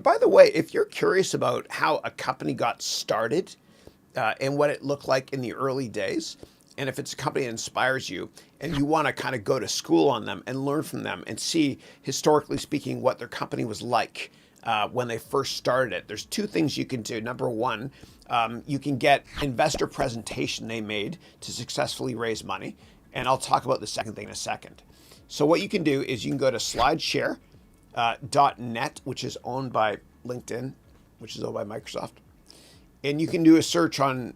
By the way, if you're curious about how a company got started and what it looked like in the early days, and if it's a company that inspires you and you want to kind of go to school on them and learn from them and see, historically speaking, what their company was like when they first started it, there's two things you can do. Number one, you can get investor presentation they made to successfully raise money. And I'll talk about the second thing in a second. So what you can do is you can go to slideshare.net, which is owned by LinkedIn, which is owned by Microsoft. And you can do a search on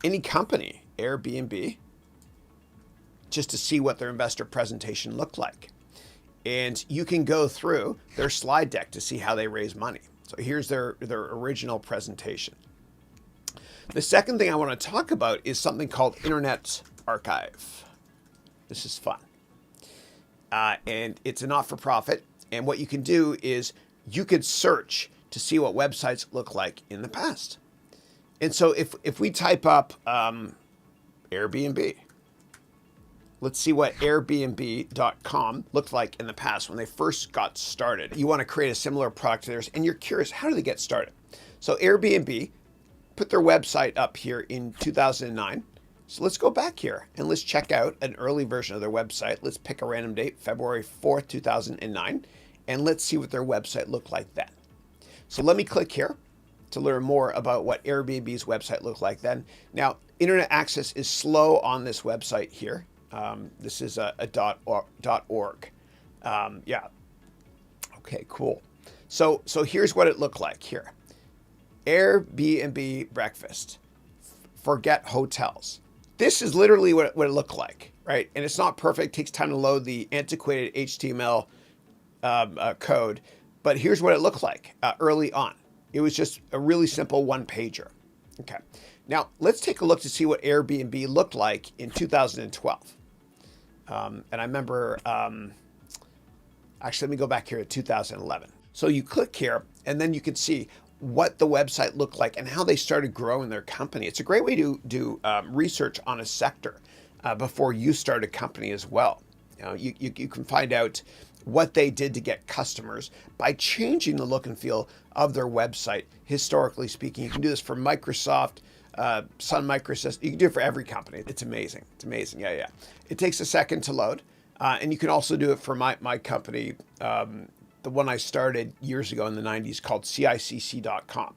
any company, Airbnb, just to see what their investor presentation looked like. And you can go through their slide deck to see how they raise money. So here's their original presentation. The second thing I want to talk about is something called Internet Archive. This is fun. And it's a not-for-profit. And what you can do is you could search to see what websites look like in the past. And so if we type up Airbnb, let's see what Airbnb.com looked like in the past when they first got started. You want to create a similar product to theirs, and you're curious, how do they get started? So Airbnb put their website up here in 2009. So let's go back here and let's check out an early version of their website. Let's pick a random date, February 4th, 2009, and let's see what their website looked like then. So let me click here to learn more about what Airbnb's website looked like then. Now, internet access is slow on this website here. This is a .org. Yeah. Okay, cool. So here's what it looked like here. Airbnb breakfast. Forget hotels. This is literally what it looked like, right? And it's not perfect. It takes time to load the antiquated HTML code. But here's what it looked like early on. It was just a really simple one-pager. Okay. Now, let's take a look to see what Airbnb looked like in 2012. And I remember, actually, let me go back here to 2011. So you click here, and then you can see what the website looked like and how they started growing their company. It's a great way to do research on a sector before you start a company as well. You can find out what they did to get customers by changing the look and feel of their website, historically speaking. You can do this for Microsoft, Sun Microsystems. You can do it for every company. It's amazing. It's amazing. Yeah. It takes a second to load. And you can also do it for my company, the one I started years ago in the 90s called CICC.com.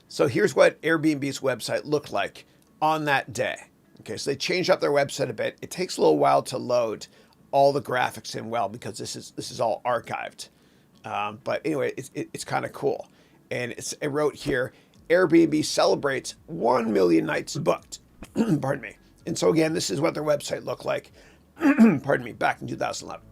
So here's what Airbnb's website looked like on that day. Okay, so they changed up their website a bit. It takes a little while to load all the graphics in well because this is all archived. But anyway, it's kind of cool. And it wrote here, Airbnb celebrates 1 million nights booked. Pardon me. And so again, this is what their website looked like, pardon me, back in 2011.